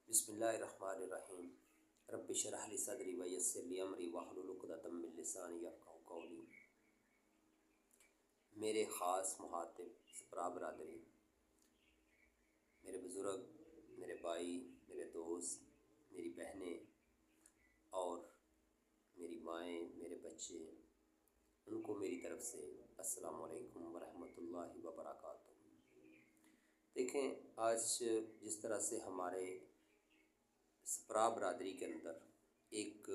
बिस्मिल्लाहिर्रहमानिर्रहीम। रब्बि इश्रह ली सदरी व यस्सिर ली अमरी वहलुल उक़दतम मिन लिसानी यफ़क़हू क़ौली। मेरे ख़ास मुख़ातिब सप्रा बरादरी, मेरे बुज़ुर्ग, मेरे भाई, मेरे दोस्त, मेरी बहनें और मेरी माएँ, मेरे बच्चे, उनको मेरी तरफ़ से अस्सलामु अलैकुम व रहमतुल्लाहि व बरकातुहू। देखें, आज जिस तरह से हमारे सप्रा बरादरी के अंदर एक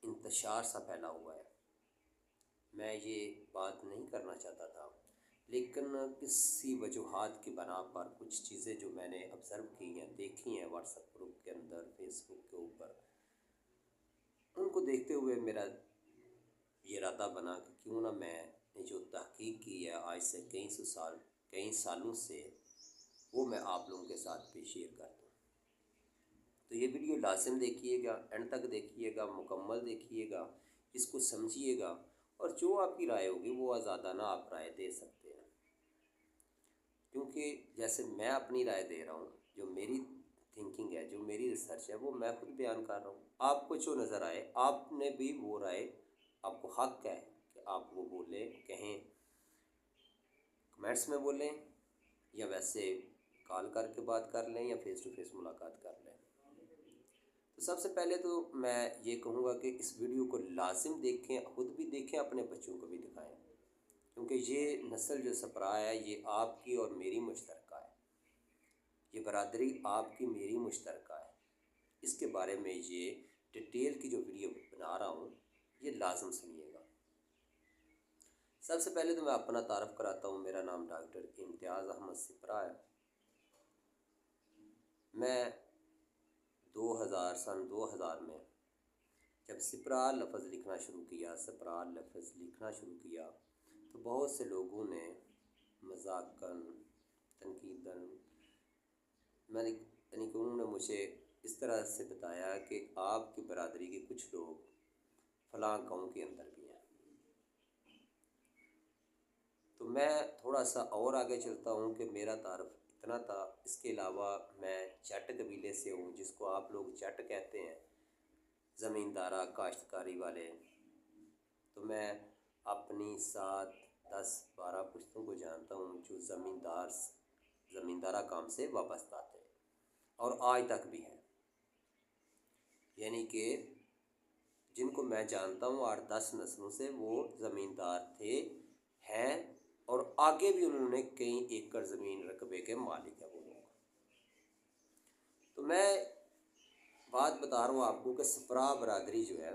इंतशार सा फैला हुआ है, मैं ये बात नहीं करना चाहता था, लेकिन किसी वजूहात की बना पर कुछ चीज़ें जो मैंने ऑब्ज़र्व की हैं, देखी हैं व्हाट्सएप ग्रुप के अंदर, फेसबुक के ऊपर, उनको देखते हुए मेरा ये इरादा बना कि क्यों ना मैं जो तहकीक की है आज से कई सालों से, वो मैं आप लोगों के साथ भी शेयर कर दूँ। तो ये वीडियो लाज़िम देखिएगा, एंड तक देखिएगा, मुकम्मल देखिएगा, इसको समझिएगा, और जो आपकी राय होगी वो आज़ादाना आप राय दे सकते हैं। क्योंकि जैसे मैं अपनी राय दे रहा हूँ, जो मेरी थिंकिंग है, जो मेरी रिसर्च है, वो मैं खुद बयान कर रहा हूँ। आपको जो नज़र आए, आपने भी वो राय, आपको हक़ है कि आप वो बोलें, कहें, कमेंट्स में बोलें, या वैसे कॉल करके बात कर लें, या फ़ेस टू फ़ेस मुलाकात कर लें। तो सबसे पहले तो मैं ये कहूँगा कि इस वीडियो को लाज़िम देखें, ख़ुद भी देखें, अपने बच्चों को भी दिखाएं, क्योंकि ये नस्ल जो सप्रा है, ये आपकी और मेरी मुश्तरका है। ये बरादरी आपकी मेरी मुश्तरका है। इसके बारे में ये डिटेल की जो वीडियो बना रहा हूँ, ये लाज़िम सुनिएगा। सबसे पहले तो मैं अपना तारफ़ कराता हूँ। मेरा नाम डॉक्टर इम्तियाज़ अहमद सिप्रा है। मैं 2000 में जब सिप्रा लफ्ज़ लिखना शुरू किया, तो बहुत से लोगों ने मज़ाक़न, तनकीदन, यानी कि उन्होंने मुझे इस तरह से बताया कि आपकी बरादरी के कुछ लोग फ़लाँ गाँव के अंदर भी हैं। तो मैं थोड़ा सा और आगे चलता हूँ कि मेरा तारफ़ इतना था। इसके अलावा मैं जट कबीले से हूँ, जिसको आप लोग जट कहते हैं, ज़मींदारा काश्तकारी वाले। तो मैं अपनी 7, 10, 12 पुश्तों को जानता हूँ जो ज़मींदारा काम से वाबस्ता थे और आज तक भी हैं। यानी कि जिनको मैं जानता हूँ 8-10 नस्लों से, वो ज़मींदार थे, हैं, और आगे भी उन्होंने कई एकड़ ज़मीन रकबे के मालिक हैं वो लोग। तो मैं बात बता रहा हूँ आपको कि सप्रा बरादरी जो है,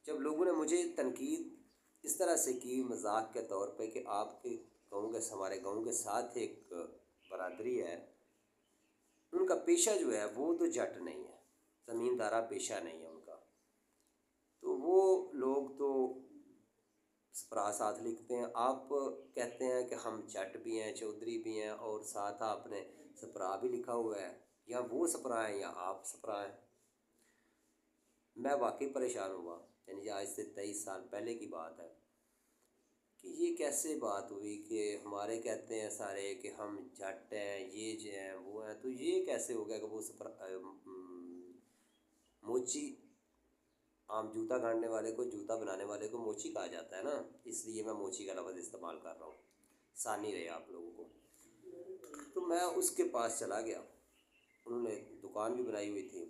जब लोगों ने मुझे तनकीद इस तरह से की मजाक के तौर पे कि आपके हमारे गाँव के साथ एक बरादरी है, उनका पेशा जो है वो तो जट नहीं है, ज़मींदारा पेशा नहीं है उनका। तो वो लोग तो सप्रा साथ लिखते हैं, आप कहते हैं कि हम जट भी हैं, चौधरी भी हैं, और साथ आपने सप्रा भी लिखा हुआ है, या वो सप्रा हैं या आप सप्रा हैं। मैं वाकई परेशान हुआ। यानी आज से 23 साल पहले की बात है कि ये कैसे बात हुई कि हमारे कहते हैं सारे कि हम जट हैं, ये जो हैं, वो हैं, तो ये कैसे हो गया कि वो मोची, आम जूता गाड़ने वाले को, जूता बनाने वाले को मोची कहा जाता है ना, इसलिए मैं मोची का लफ्ज़ इस्तेमाल कर रहा हूँ, आसानी रहे आप लोगों को। तो मैं उसके पास चला गया, उन्होंने दुकान भी बनाई हुई थी,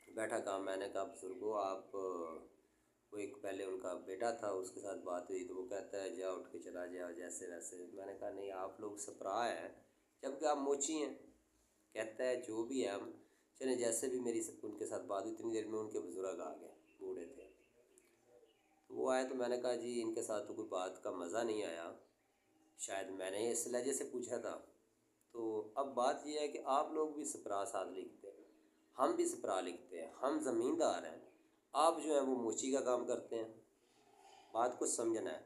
बैठा कहा, मैंने कहा बुजुर्गो आप, वो एक पहले उनका बेटा था, उसके साथ बात हुई, तो वो कहता है जा उठ के चला जाओ जैसे वैसे। मैंने कहा नहीं, आप लोग सप्रा हैं जबकि आप मोची हैं। कहता है जो भी है, हम चले। जैसे भी मेरी उनके साथ बात हुई, इतनी देर में उनके बुजुर्ग आ गए, बूढ़े थे। तो वो आए तो मैंने कहा जी इनके साथ तो कोई बात का मज़ा नहीं आया, शायद मैंने इस लहजे से पूछा था। तो अब बात यह है कि आप लोग भी सप्रा साथ लिखते हैं, हम भी सप्रा लिखते हैं, हम ज़मींदार हैं, आप जो है वो मोची का काम करते हैं। बात को समझना है।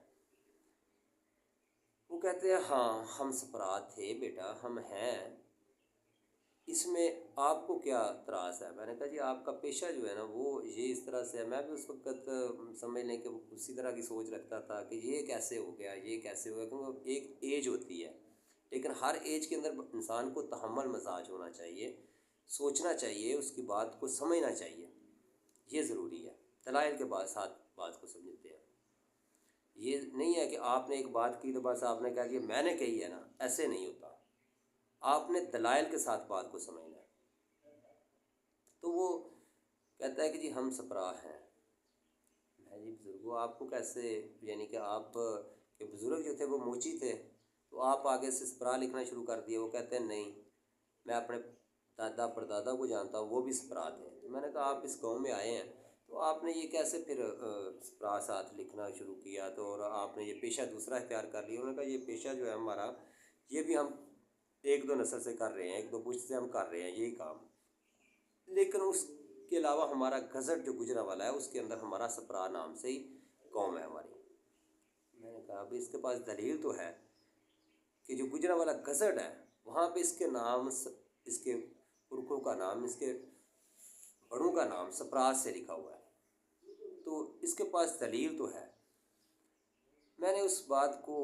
वो कहते हैं हाँ हम सप्रा थे बेटा, हम हैं, इसमें आपको क्या त्रास है। मैंने कहा जी आपका पेशा जो है ना वो ये इस तरह से है। मैं भी उस वक्त समझ लें कि उसी तरह की सोच रखता था कि ये कैसे हो गया, ये कैसे हो गया, क्योंकि एक एज होती है, लेकिन हर एज के अंदर इंसान को तहम्मुल मजाज होना चाहिए, सोचना चाहिए, उसकी बात को समझना चाहिए, ये ज़रूरी है। दलाइल के बाद साथ बात को समझते हैं। ये नहीं है कि आपने एक बात की तो बस आपने कहा कि मैंने कही है ना, ऐसे नहीं होता। आपने दलाइल के साथ बात को समझना है। तो वो कहता है कि जी हम सपरा हैं। मैं जी बुज़ुर्गों आपको कैसे, यानी कि आप के बुज़ुर्ग जो थे वो मोची थे, तो आप आगे से सपरा लिखना शुरू कर दिए। वो कहते हैं नहीं, मैं अपने दादा परदादा को जानता हूँ, वो भी सपरा थे। तो मैंने कहा आप इस गांव में आए हैं तो आपने ये कैसे फिर सपरा साथ लिखना शुरू किया, तो और आपने ये पेशा दूसरा इख्तियार कर लिया। उन्होंने कहा ये पेशा जो है हमारा, ये भी हम एक दो नस्ल से कर रहे हैं, एक दो पुश्त से हम कर रहे हैं यही काम, लेकिन उसके अलावा हमारा गज़ट जो गुजरा वाला है उसके अंदर हमारा सपरा नाम से ही कौम है हमारी। मैंने कहा अभी इसके पास दलील तो है कि जो गुजरा वाला गज़ट है वहाँ पे इसके नाम, इसके पुरखों का नाम, इसके बड़ों का नाम सपराज से लिखा हुआ है, तो इसके पास दलील तो है। मैंने उस बात को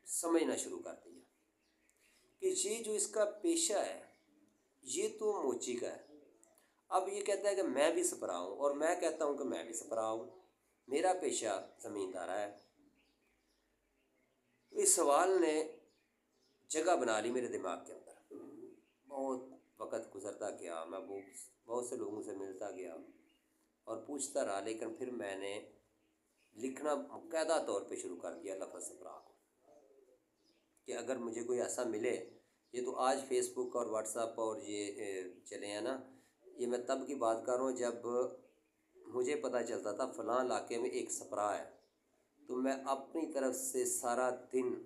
समझना शुरू कर दिया कि ये जो इसका पेशा है ये तो मोची का है। अब ये कहता है कि मैं भी सपरा हूँ और मैं कहता हूँ कि मैं भी सपरा हूँ, मेरा पेशा ज़मींदारा है। तो इस सवाल ने जगह बना ली मेरे दिमाग के अंदर। बहुत वक़्त गुज़रता गया, मैं बहुत से लोगों से मिलता गया और पूछता रहा, लेकिन फिर मैंने लिखना बाकायदा तौर पे शुरू कर दिया लफ्ज़ सपरा को, कि अगर मुझे कोई ऐसा मिले, ये तो आज फेसबुक और व्हाट्सएप और ये चले हैं ना, ये मैं तब की बात कर रहा हूँ जब मुझे पता चलता था फ़लाँ इलाके में एक सपरा है, तो मैं अपनी तरफ से सारा दिन,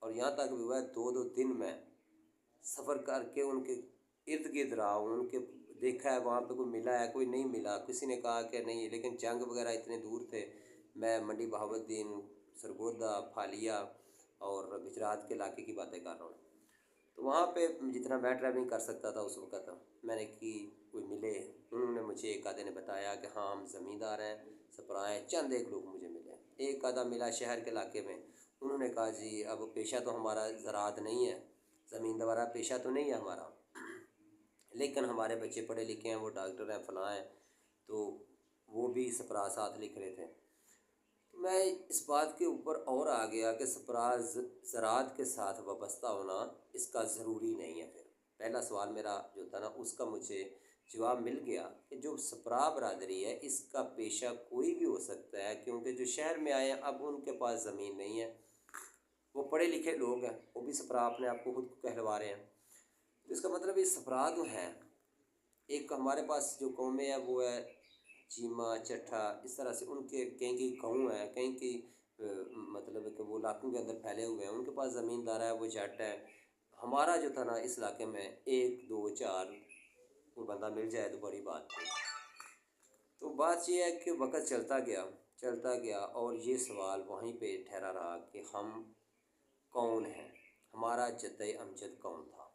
और यहाँ तक भी हुआ है 2-2 दिन में सफ़र करके उनके इर्द गिर्द रहा हूँ, उनके देखा है वहाँ पे कोई मिला है, कोई नहीं मिला, किसी ने कहा कि नहीं, लेकिन जंग वगैरह इतने दूर थे। मैं मंडी बहाउद्दीन, सरगोदा, फालिया और गुजरात के इलाके की बातें कर रहा हूँ। तो वहाँ पे जितना मैं ट्रैवलिंग कर सकता था उस वक़्त मैंने की, कोई मिले, उन्होंने मुझे एक आधे ने बताया कि हाँ हम ज़मींदार हैं, सपराएँ। चंद एक लोग मुझे मिले, एक आधा मिला शहर के इलाके में, उन्होंने कहा जी अब पेशा तो हमारा ज़राअत नहीं है, ज़मींदारा पेशा तो नहीं है हमारा, लेकिन हमारे बच्चे पढ़े लिखे हैं, वो डॉक्टर हैं, फ़लाँ हैं, तो वो भी सपरा साथ लिख रहे थे। तो मैं इस बात के ऊपर और आ गया कि सपरा ज़राअत के साथ वाबस्ता होना इसका ज़रूरी नहीं है। फिर पहला सवाल मेरा जो था ना उसका मुझे जवाब मिल गया कि जो सपरा बरादरी है इसका पेशा कोई भी हो सकता है, क्योंकि जो शहर में आए हैं अब उनके पास ज़मीन नहीं है, वो पढ़े लिखे लोग हैं, वो भी सपरा अपने आप को खुद को कहलवा रहे हैं। तो इसका मतलब ये सपरा जो हैं, एक हमारे पास जो कौमें है वो है चीमा, चट्ठा, इस तरह से उनके कहीं की गाँव है, कहीं की मतलब है कि वो इलाकों के अंदर फैले हुए हैं, उनके पास ज़मींदार है, वो जट है। हमारा जो था ना इस इलाके में 1 2 4 कोई बंदा मिल जाए तो बड़ी बात थी। तो बात ये है कि वक़्त चलता गया और ये सवाल वहीं पे ठहरा रहा कि हम कौन हैं, हमारा जद्द अमजद कौन था।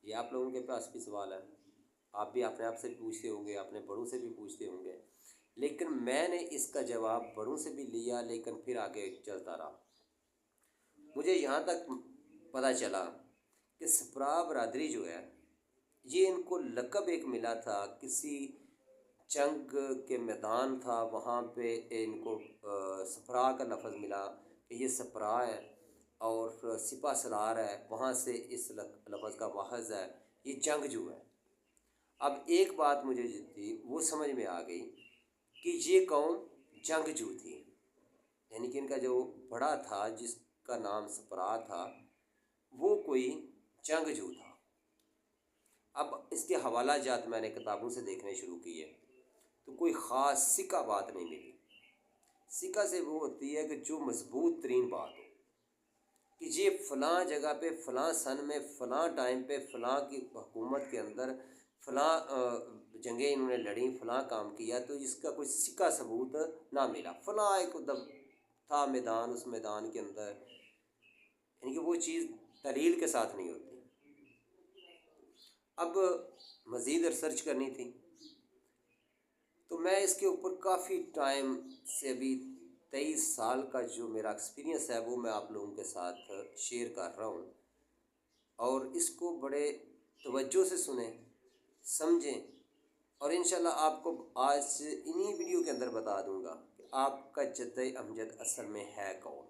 ये आप लोगों के पास भी सवाल है, आप भी अपने आप से पूछते होंगे, अपने बड़ों से भी पूछते होंगे, लेकिन मैंने इसका जवाब बड़ों से भी लिया, लेकिन फिर आगे चलता रहा। मुझे यहाँ तक पता चला कि सपरा बरादरी जो है ये इनको लक़ब एक मिला था, किसी जंग के मैदान था वहाँ पे इनको सपरा का लफ्ज़ मिला कि ये सपरा है, और सिपा सलार है, वहाँ से इस लफ्ज़ का माखज़ है, ये जंगजू है। अब एक बात मुझे जो थी वो समझ में आ गई कि ये कौम जंगजू थी, यानी कि इनका जो बड़ा था जिसका नाम सपरा था वो कोई जंगजू था। अब इसके हवाला जात मैंने किताबों से देखने शुरू किए तो कोई ख़ास सिक्का बात नहीं मिली। सिक्का से वो होती है कि जो मजबूत तरीन बात हो कि ये फ़लाँ जगह पे फ़लाँ सन में फ़लाँ टाइम पे फ़लाँ की हुकूमत के अंदर फ़लाँ जंगें इन्होंने लड़ी, फ़लाँ काम किया, तो इसका कोई सिक्का सबूत ना मिला। फ़लाँ एक दब था मैदान, उस मैदान के अंदर, यानी कि वो चीज़ दलील के साथ नहीं होती। अब मज़ीद रिसर्च करनी थी तो मैं इसके ऊपर काफ़ी टाइम से अभी 23 साल का जो मेरा एक्सपीरियंस है वो मैं आप लोगों के साथ शेयर कर रहा हूँ। और इसको बड़े तवज्जो से सुने, समझें, और इंशाल्लाह आपको आज इन्हीं वीडियो के अंदर बता दूंगा कि आपका जद्द अमजद असल में है कौन।